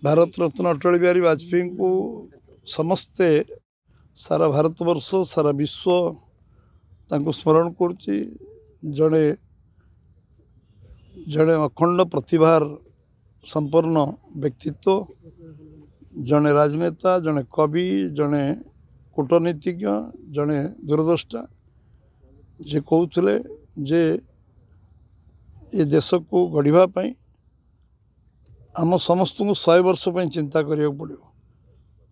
भारत रत्न अटल बिहारी वाजपेयी को समस्ते सारा भारतवर्ष सारा विश्व तांको स्मरण करुच्ची। जड़े जड़े अखंड प्रतिभार संपन्न व्यक्तित्व, जड़े राजनेता, जड़े कवि, जड़े कूटनीतिज्ञ, जड़े दूरदृष्टा जे कहते जे ये देश को गढ़ापी आम समस्त को 100 वर्ष चिंता करिया पड़ो।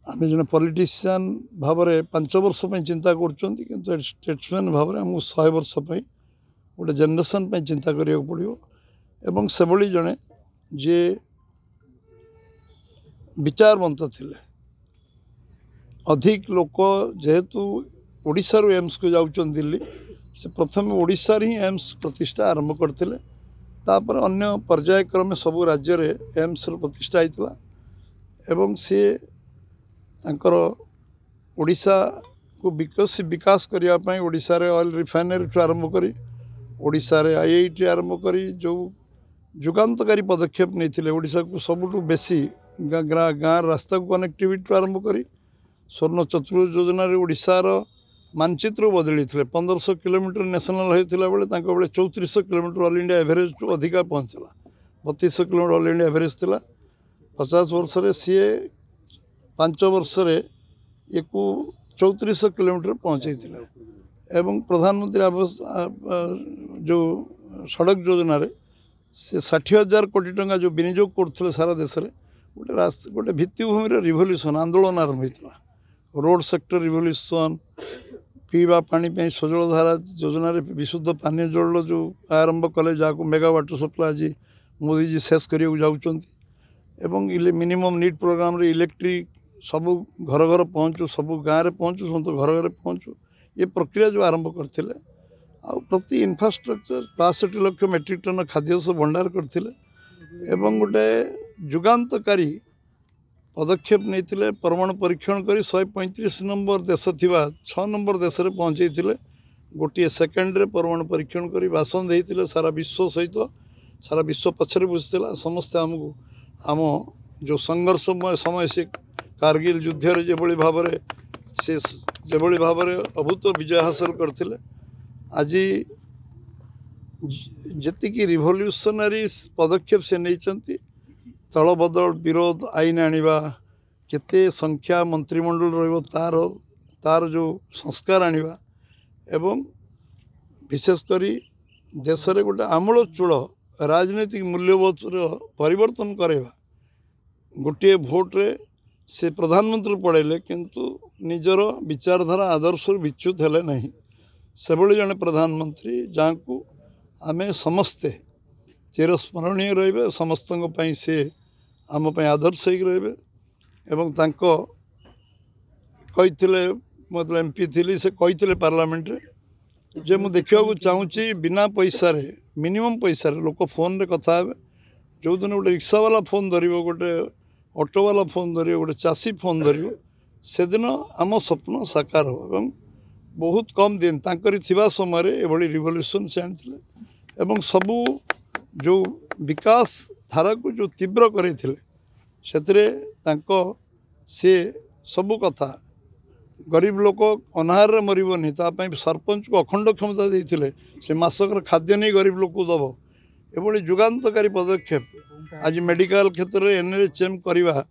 आम जन पॉलिटिशियन भाव में 5 वर्ष चिंता कर स्टेट्समैन भाव में आमको 100 वर्ष गोटे जेनेरेशन चिंता करिया पड़ो। एवं से भली जड़े जे विचारवंत थिले। अधिक लोक जेहेतु ओडिशा रू एम्स को जाउछन दिल्ली, से प्रथम ओडिशा ही एम्स प्रतिष्ठा आरंभ करते। तापर अन्य पर्यायक्रमे सबू राज्य रे एम्स प्रतिष्ठा होता। एवं सी तांकर ओडिशा को विकास करने ओडिशा रे ऑयल रिफाइनरी आरंभ करी ओडिशा रे IIT आरंभ करी जो जुगांतकारी पदक्षेप नहीं ओडिशा को सबुठु बेसी गाँ रास्ता को कनेक्टिविटी आरंभ करी स्वर्ण चतुर्भुज योजना रे ओडिशार मानचित्र बदली थे। 1500 किलोमीटर नेशनल होता बेले 3400 किलोमीटर ऑल इंडिया एवरेज टू अधिका पहुँचला। 3200 किलोमीटर ऑल इंडिया एवरेज थिला। 50 वर्ष रे सी 5 वर्ष रे ये 3400 किलोमीटर पहुँचे। एवं प्रधानमंत्री आवास जो सड़क योजना रे से 60,000 कोटी टंका जो विनियोग करते सारा देश में गोटे रास्ता गोटे भित्तिभूमि रिवोल्यूशन आंदोलन आरंभ होता। रोड सेक्टर रिवोल्यूशन, पीवा पानी सजल धारा योजना रे विशुद्ध पानी जल जो आरंभ कले जहाँ मेगा वाटर सप्लाई आज मोदी जी शेष करने जाऊँच। मिनिमम नीड प्रोग्राम रे इलेक्ट्रिक सबू घर घर पहुँचू, सबू गाँव में पहुँचू, सब घर घर पहुँचू, ये प्रक्रिया जो आरंभ करते आ प्रति इन्फ्रास्ट्रक्चर 65 लाख मेट्रिक टन खाद्य सब भंडार करते। गोटे जुगांतकारी पदक्षेप नहीं परमाणु परीक्षण कर 135 नंबर देश थिबा 6 नंबर देश में पहुँचे। गोटे सेकेंड रे परमाणु परीक्षण कर भाषण देते सारा विश्व सहित सारा विश्व पछरे बुझीला। समस्ते आमको आम जो संघर्षमय समय से कारगिल युद्ध जो भाव से जो भाव अभूत विजय हासिल करते। आज जी रिवोल्यूशनरी पदक्षेप से नहीं तलबदल विरोध आईन आनिबा केते संख्या मंत्रिमंडल रहिबो तार जो संस्कार आनिबा एवं विशेषकर देश रे गोटे आमूलचूल राजनीतिक मूल्यबोध परिवर्तन करवा। गोटे भोट रे से प्रधानमंत्री पड़ेले किंतु निजर विचारधारा आदर्श विच्युत हेले नहीं। से भली जने प्रधानमंत्री जहाँ को आमे समस्ते चिरस्मरणीय रहिबे, समस्तों पई से आम पई आदर्श होइक रहिबे। एवं तांको कहिथिले मतलब MP थिली से कहिथिले पार्लियामेंट रे जे मु देखिया को चाहूची बिना पैसा रे मिनिमम पैसा रे लोक फोन रे कथा हेबे। जो दिन गोटे रिक्शा वाला फोन धरिबो, गोटे ऑटो वाला फोन धरिबो, गोटे चासी फोन धरिबो, से दिन आम स्वप्न साकार हो। एवं बहुत कम दिन तांकरी थिबा समय रे एभली रिवोल्यूशन से आनिथिले एवं सबू जो विकास धारा को जो तीव्र करथिले सेतरे तांको से सबू कथा गरीब लोक अनाहार रे मरिबोनी तापई सरपंच को अखंड क्षमता देथिले से मासकर खाद्य नहीं गरीब लोक को दबो। एभली जुगांतकारी पदक्षेप आज मेडिकल क्षेत्र में NHM करवा,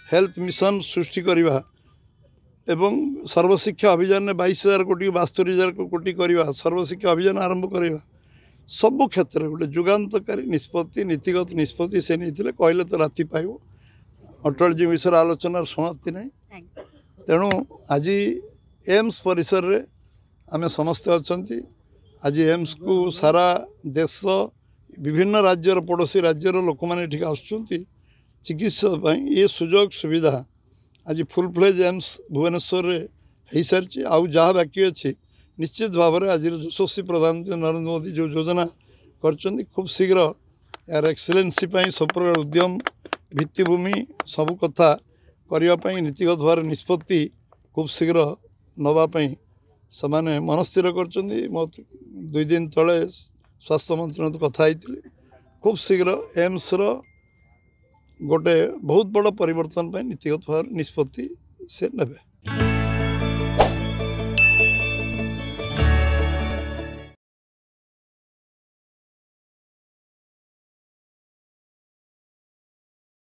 हेल्थ मिशन सृष्टि करवा एवं सर्वशिक्षा अभियान में 22,000 कोटी 72,000 कोटी करवा, सर्वशिक्षा अभियान आरंभ करवा। सबु क्षेत्र में गोटे जुगांतकारी निष्पत्ति नीतिगत निष्पत्ति से नहीं कहले तो राति पाइब। अटल जी विषय आलोचनार समाप्ति नहीं। तेणु आज एम्स परिसर रे आमे समस्ते अच्छी। आज एम्स को सारा देश विभिन्न राज्यर पड़ोसी राज्यर लोक मैंने ठीक आसुँच चिकित्सा ये सुजोग सुविधा आज फुल फ्लेज एम्स भुवनेश्वर हो सारी। आउ जहाँ बाकी अच्छी निश्चित भाव में आज यशस्वी प्रधानमंत्री नरेंद्र मोदी जो योजना कर खूब शीघ्र यार एक्सीलेंसी सब प्रकार उद्यम भित्तिभूमि सबू कथा करने नीतिगत भाव निष्पत्ति खूब शीघ्र नापी से मन स्थिर कर। 2 दिन तले स्वास्थ्य मंत्री कथा खूब शीघ्र एम्स गोटे बहुत बड़ परिवर्तन नीतिगत भाव निष्पत्ति से नेबे।